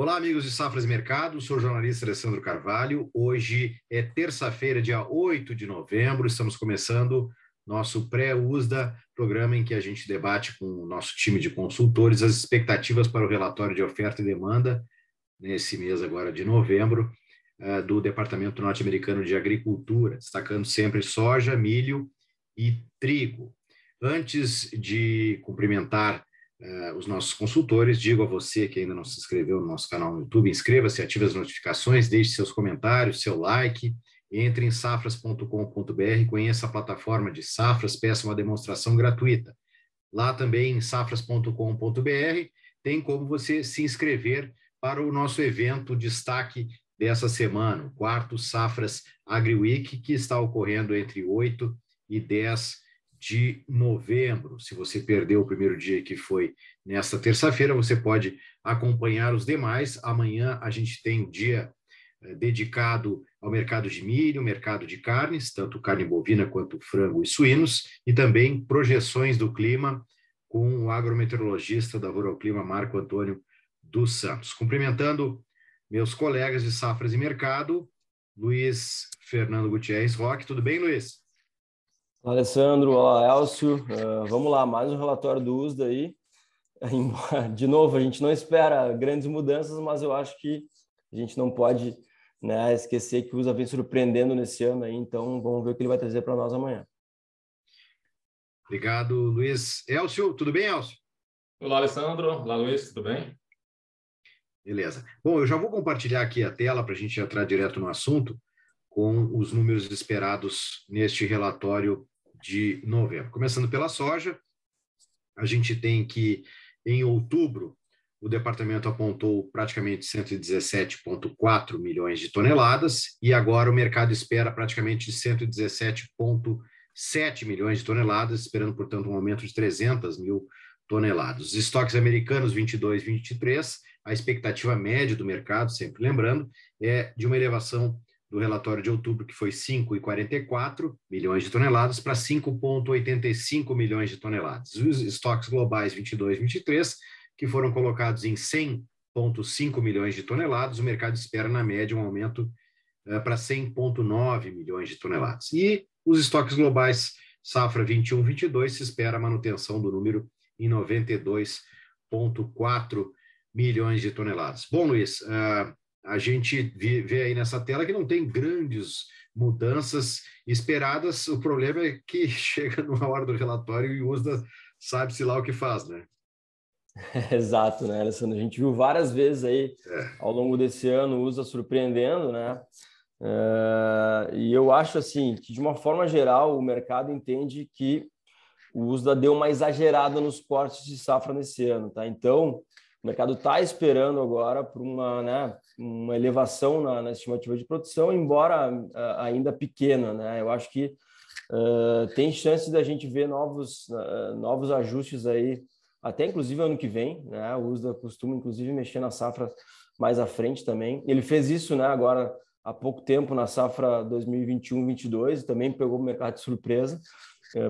Olá, amigos de Safras e Mercado, sou o jornalista Alessandro Carvalho. Hoje é terça-feira, dia 8 de novembro, estamos começando nosso pré-USDA, programa em que a gente debate com o nosso time de consultores as expectativas para o relatório de oferta e demanda, nesse mês agora de novembro, do Departamento Norte-Americano de Agricultura, destacando sempre soja, milho e trigo. Antes de cumprimentar os nossos consultores, digo a você que ainda não se inscreveu no nosso canal no YouTube, inscreva-se, ative as notificações, deixe seus comentários, seu like, entre em safras.com.br, conheça a plataforma de Safras, peça uma demonstração gratuita. Lá também em safras.com.br tem como você se inscrever para o nosso evento destaque dessa semana, o quarto Safras AgriWeek, que está ocorrendo entre 8 e 10 de novembro. Se você perdeu o primeiro dia, que foi nesta terça-feira, você pode acompanhar os demais. Amanhã a gente tem um dia dedicado ao mercado de milho, mercado de carnes, tanto carne bovina quanto frango e suínos, e também projeções do clima com o agrometeorologista da Ruralclima, Marco Antônio dos Santos. Cumprimentando meus colegas de Safras e Mercado, Luiz Fernando Gutierrez Roque. Tudo bem, Luiz? Olá, Alessandro. Olá, Elcio. Vamos lá, mais um relatório do USDA aí. De novo, a gente não espera grandes mudanças, mas eu acho que a gente não pode, né, esquecer que o USDA vem surpreendendo nesse ano aí, então vamos ver o que ele vai trazer para nós amanhã. Obrigado, Luiz. Elcio, tudo bem, Elcio? Olá, Alessandro. Olá, Luiz, tudo bem? Beleza. Bom, eu já vou compartilhar aqui a tela para a gente entrar direto no assunto com os números esperados neste relatório de novembro. Começando pela soja, a gente tem que em outubro o departamento apontou praticamente 117,4 milhões de toneladas e agora o mercado espera praticamente 117,7 milhões de toneladas, esperando, portanto, um aumento de 300 mil toneladas. Os estoques americanos 22, 23, a expectativa média do mercado, sempre lembrando, é de uma elevação do relatório de outubro, que foi 5,44 milhões de toneladas, para 5,85 milhões de toneladas. Os estoques globais 22, 23, que foram colocados em 100,5 milhões de toneladas, o mercado espera, na média, um aumento para 100,9 milhões de toneladas. E os estoques globais safra 21, 22, se espera a manutenção do número em 92,4 milhões de toneladas. Bom, Luiz, a gente vê aí nessa tela que não tem grandes mudanças esperadas. O problema é que chega numa hora do relatório e o USDA sabe-se lá o que faz, né? Exato, né, Alessandro? A gente viu várias vezes aí ao longo desse ano o USDA surpreendendo, né? E eu acho assim que, de uma forma geral, o mercado entende que o USDA deu uma exagerada nos cortes de safra nesse ano, tá? Então, o mercado está esperando agora por uma elevação na estimativa de produção, embora ainda pequena, né? Eu acho que tem chance da gente ver novos ajustes aí, até inclusive ano que vem, né? O USDA costuma, inclusive, mexer na safra mais à frente também. Ele fez isso, né, agora há pouco tempo na safra 2021-22, também pegou o mercado de surpresa.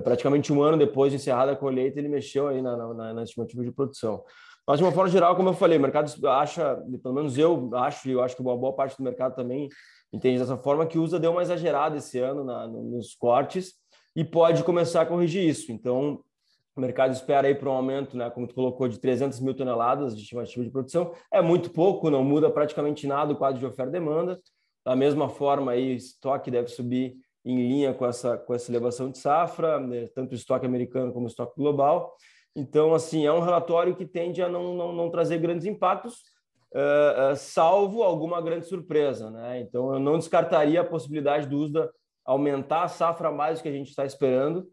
Praticamente um ano depois de encerrada a colheita, ele mexeu aí na estimativa de produção. Mas, de uma forma geral, como eu falei, o mercado acha, pelo menos eu acho que uma boa parte do mercado também entende dessa forma, que o USDA deu uma exagerada esse ano nos cortes e pode começar a corrigir isso. Então, o mercado espera aí para um aumento, né, como tu colocou, de 300 mil toneladas de estimativa de produção. É muito pouco, não muda praticamente nada o quadro de oferta e demanda. Da mesma forma, aí, o estoque deve subir em linha com essa elevação de safra, né, tanto o estoque americano como o estoque global. Então, assim, é um relatório que tende a não trazer grandes impactos, salvo alguma grande surpresa, né? Então, eu não descartaria a possibilidade do USDA aumentar a safra mais do que a gente está esperando,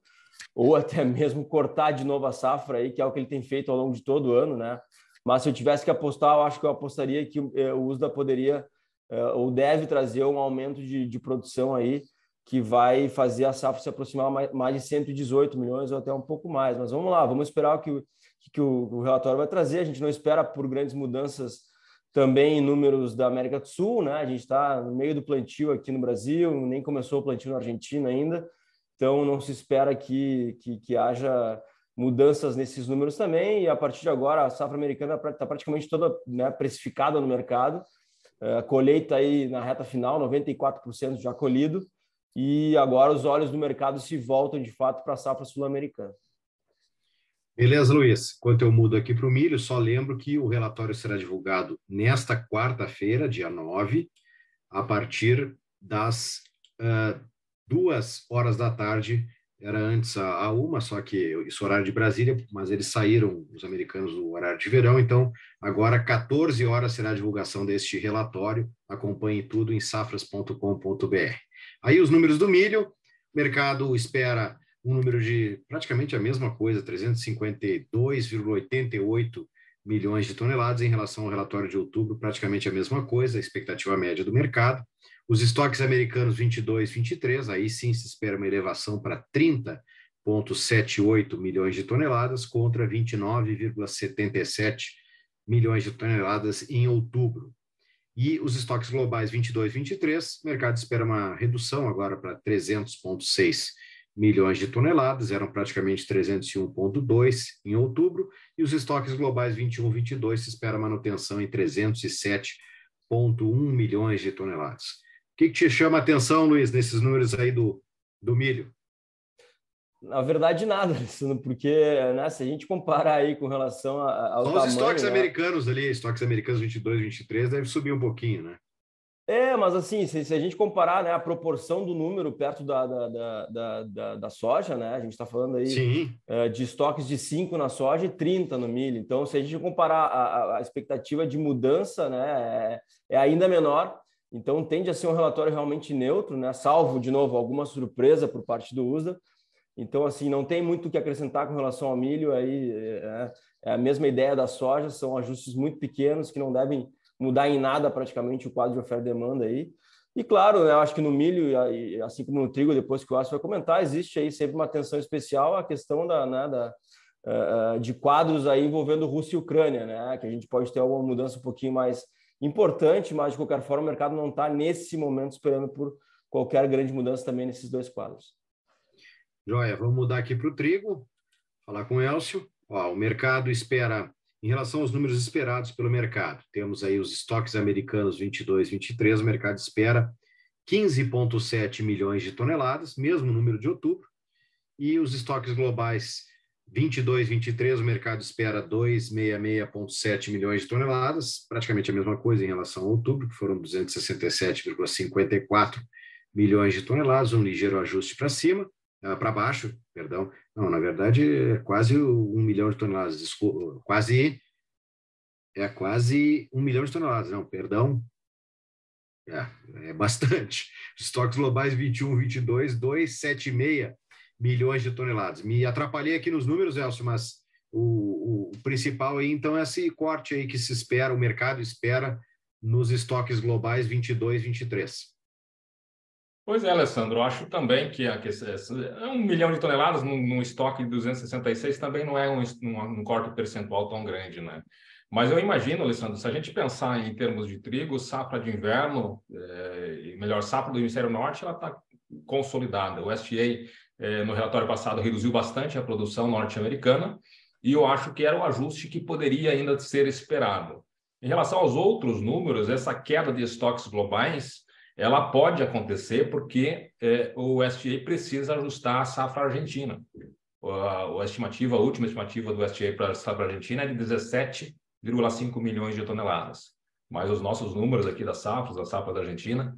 ou até mesmo cortar de novo a safra, aí, que é o que ele tem feito ao longo de todo o ano, né? Mas se eu tivesse que apostar, eu acho que eu apostaria que o USDA poderia ou deve trazer um aumento de produção aí, que vai fazer a safra se aproximar mais de 118 milhões ou até um pouco mais. Mas vamos lá, vamos esperar o que o relatório vai trazer. A gente não espera por grandes mudanças também em números da América do Sul, né? A gente está no meio do plantio aqui no Brasil, nem começou o plantio na Argentina ainda, então não se espera que haja mudanças nesses números também, e a partir de agora a safra americana está praticamente toda, né, precificada no mercado, a colheita aí na reta final, 94% já colhido, e agora os olhos do mercado se voltam de fato para a safra sul-americana. Beleza, Luiz. Enquanto eu mudo aqui para o milho, só lembro que o relatório será divulgado nesta quarta-feira, dia 9, a partir das 2 horas da tarde. Era antes a 1, só que isso é horário de Brasília, mas eles saíram, os americanos, do horário de verão, então agora 14 horas será a divulgação deste relatório. Acompanhe tudo em safras.com.br. Aí os números do milho, o mercado espera um número de praticamente a mesma coisa, 352,88 milhões de toneladas em relação ao relatório de outubro, praticamente a mesma coisa, a expectativa média do mercado. Os estoques americanos 22, 23, aí sim se espera uma elevação para 30,78 milhões de toneladas contra 29,77 milhões de toneladas em outubro. E os estoques globais 22, 23, o mercado espera uma redução agora para 300,6 milhões de toneladas, eram praticamente 301,2 em outubro, e os estoques globais 21, 22 se espera manutenção em 307,1 milhões de toneladas. O que te chama a atenção, Luiz, nesses números aí do milho? Na verdade, nada, porque, né, se a gente comparar aí com relação ao tamanho... Só os estoques, né, americanos ali, estoques americanos 22, 23, deve subir um pouquinho, né? Mas assim, se a gente comparar, né, a proporção do número perto da soja, né, a gente está falando aí de estoques de 5 na soja e 30 no milho. Então, se a gente comparar a expectativa de mudança, né, é ainda menor. Então, tende a ser um relatório realmente neutro, né, salvo, de novo, alguma surpresa por parte do USDA. Então, assim, não tem muito o que acrescentar com relação ao milho. Aí é a mesma ideia da soja, são ajustes muito pequenos que não devem mudar em nada praticamente o quadro de oferta e demanda aí. E claro, eu acho que no milho, assim como no trigo, depois que o Aço vai comentar, existe aí sempre uma atenção especial à questão de quadros aí envolvendo Rússia e Ucrânia, né? Que a gente pode ter alguma mudança um pouquinho mais importante, mas de qualquer forma o mercado não está nesse momento esperando por qualquer grande mudança também nesses dois quadros. Joia, vamos mudar aqui para o trigo, falar com o Elcio. O mercado espera... Em relação aos números esperados pelo mercado, temos aí os estoques americanos 22, 23, o mercado espera 15,7 milhões de toneladas, mesmo número de outubro, e os estoques globais 22, 23, o mercado espera 266,7 milhões de toneladas, praticamente a mesma coisa em relação a outubro, que foram 267,54 milhões de toneladas, um ligeiro ajuste para cima, para baixo, perdão. Não, na verdade, é quase 1 milhão de toneladas, desculpa, quase 1 milhão de toneladas, não, perdão, é bastante. Estoques globais 21, 22, 276 milhões de toneladas. Me atrapalhei aqui nos números, Elcio, mas o principal aí, então, é esse corte aí que se espera, o mercado espera nos estoques globais 22, 23. Pois é, Alessandro, eu acho também que 1 milhão de toneladas num estoque de 266 também não é um corte percentual tão grande, né? Mas eu imagino, Alessandro, se a gente pensar em termos de trigo, safra de inverno, melhor, safra do hemisfério norte, ela está consolidada. O USDA, no relatório passado, reduziu bastante a produção norte-americana e eu acho que era o ajuste que poderia ainda ser esperado. Em relação aos outros números, essa queda de estoques globais, ela pode acontecer porque o USDA precisa ajustar a safra argentina. A última estimativa do USDA para a safra argentina é de 17,5 milhões de toneladas. Mas os nossos números aqui das safras da Argentina,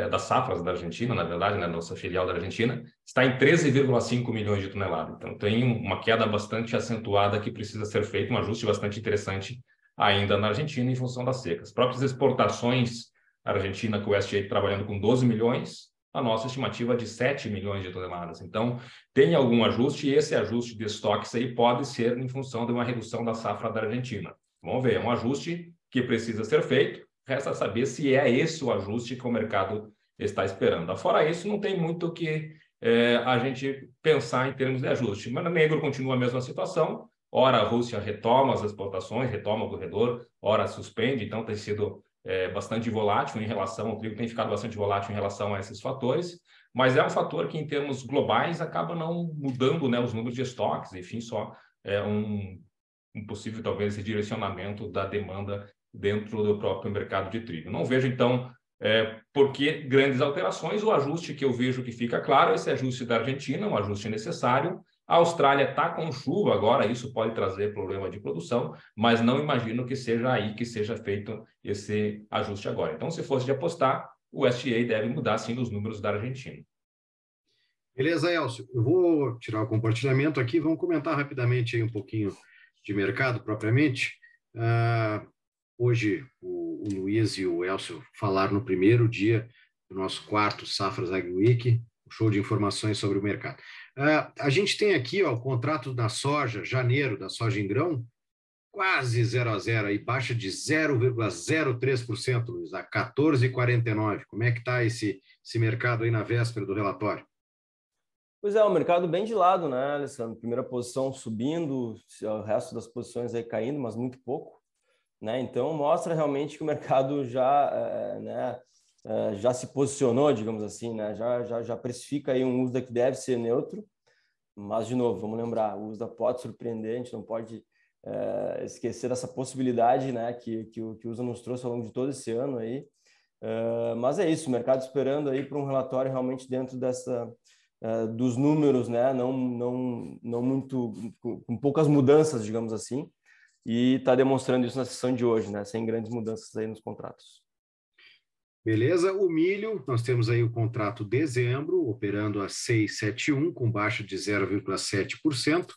das safras da Argentina, na verdade, né, nossa filial da Argentina, está em 13,5 milhões de toneladas. Então, tem uma queda bastante acentuada que precisa ser feito, um ajuste bastante interessante ainda na Argentina em função das secas. As próprias exportações Argentina, com o USDA trabalhando com 12 milhões, a nossa estimativa é de 7 milhões de toneladas. Então, tem algum ajuste e esse ajuste de estoques aí pode ser em função de uma redução da safra da Argentina. Vamos ver, é um ajuste que precisa ser feito, resta saber se é esse o ajuste que o mercado está esperando. Fora isso, não tem muito o que a gente pensar em termos de ajuste. Mas no negro continua a mesma situação, ora a Rússia retoma as exportações, retoma o corredor, ora suspende, então tem sido... bastante volátil em relação, o trigo tem ficado bastante volátil em relação a esses fatores, mas é um fator que, em termos globais, acaba não mudando, né, os números de estoques, enfim, só é um possível, talvez, esse direcionamento da demanda dentro do próprio mercado de trigo. Não vejo, então, por que grandes alterações. O ajuste que eu vejo que fica claro, esse ajuste da Argentina, um ajuste necessário. A Austrália está com chuva agora, isso pode trazer problema de produção, mas não imagino que seja aí que seja feito esse ajuste agora. Então, se fosse de apostar, o SDA deve mudar, sim, os números da Argentina. Beleza, Elcio. Eu vou tirar o compartilhamento aqui, vamos comentar rapidamente aí um pouquinho de mercado propriamente. Hoje, o Luiz e o Elcio falaram no primeiro dia do nosso quarto Safras Agri Week, um show de informações sobre o mercado. A gente tem aqui o contrato da soja, janeiro, da soja em grão, quase 0 a 0, aí, baixa de 0,03%, Luiz, a 14,49. Como é que está esse mercado aí na véspera do relatório? Pois é, o mercado bem de lado, né, Alessandro? Primeira posição subindo, o resto das posições aí caindo, mas muito pouco, né? Então, mostra realmente que o mercado já se posicionou, digamos assim, né? Já precifica aí um USDA que deve ser neutro, mas, de novo, vamos lembrar, o USDA pode surpreender, a gente não pode esquecer dessa possibilidade, né, que o USDA nos trouxe ao longo de todo esse ano aí. Mas é isso, o mercado esperando aí para um relatório realmente dentro dos números, né, não muito, com poucas mudanças, digamos assim, e está demonstrando isso na sessão de hoje, né, sem grandes mudanças aí nos contratos. Beleza, o milho, nós temos aí o contrato dezembro, operando a 6,71, com baixa de 0,7%.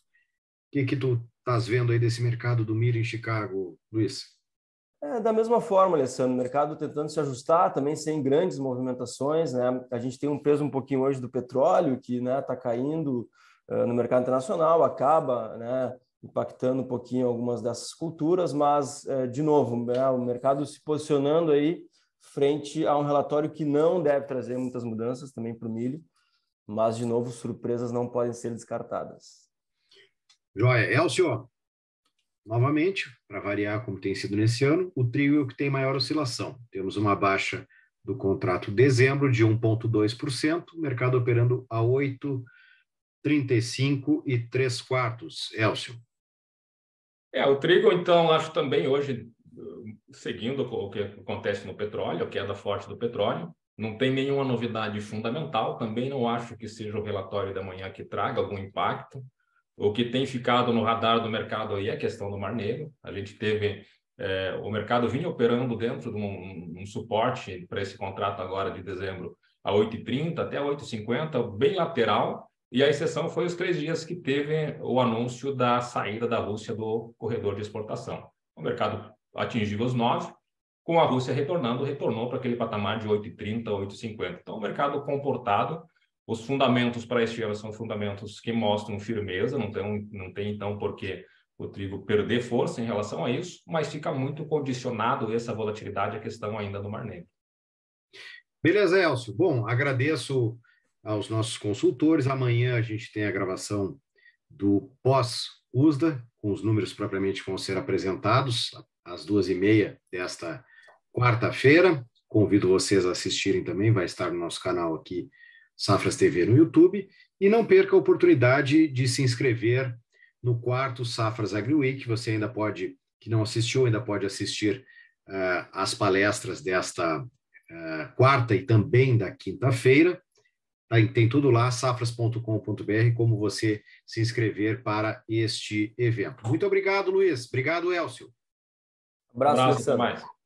O que tu estás vendo aí desse mercado do milho em Chicago, Luiz? Da mesma forma, Alessandro, o mercado tentando se ajustar, também sem grandes movimentações, né? A gente tem um peso um pouquinho hoje do petróleo, que, né, está caindo no mercado internacional, acaba, né, impactando um pouquinho algumas dessas culturas, mas, de novo, né, o mercado se posicionando aí frente a um relatório que não deve trazer muitas mudanças também para o milho, mas, de novo, surpresas não podem ser descartadas. Joia. Elcio, novamente, para variar como tem sido nesse ano, o trigo é o que tem maior oscilação. Temos uma baixa do contrato dezembro de 1,2%, o mercado operando a 8,35 3/4. Elcio. O trigo, então, acho também hoje, seguindo o que acontece no petróleo, a queda forte do petróleo, não tem nenhuma novidade fundamental, também não acho que seja o relatório da manhã que traga algum impacto. O que tem ficado no radar do mercado aí é a questão do Mar Negro. A gente teve, o mercado vinha operando dentro de um suporte para esse contrato agora de dezembro a 8,30 até 8,50, bem lateral, e a exceção foi os 3 dias que teve o anúncio da saída da Rússia do corredor de exportação. O mercado atingiu os 9, com a Rússia retornou para aquele patamar de 8,30, 8,50. Então, o mercado comportado. Os fundamentos para este ano são fundamentos que mostram firmeza, não tem então por que o trigo perder força em relação a isso, mas fica muito condicionado essa volatilidade à questão ainda do Mar Negro. Beleza, Elcio. Bom, agradeço aos nossos consultores. Amanhã a gente tem a gravação do pós-USDA, com os números propriamente que vão ser apresentados às 2h30 desta quarta-feira. Convido vocês a assistirem também, vai estar no nosso canal aqui, Safras TV no YouTube, e não perca a oportunidade de se inscrever no quarto Safras Agri Week. Você ainda pode, que não assistiu, ainda pode assistir as palestras desta quarta e também da quinta-feira. Tem tudo lá, safras.com.br, como você se inscrever para este evento. Muito obrigado, Luiz. Obrigado, Elcio. Abraço, Alessandro. Até mais.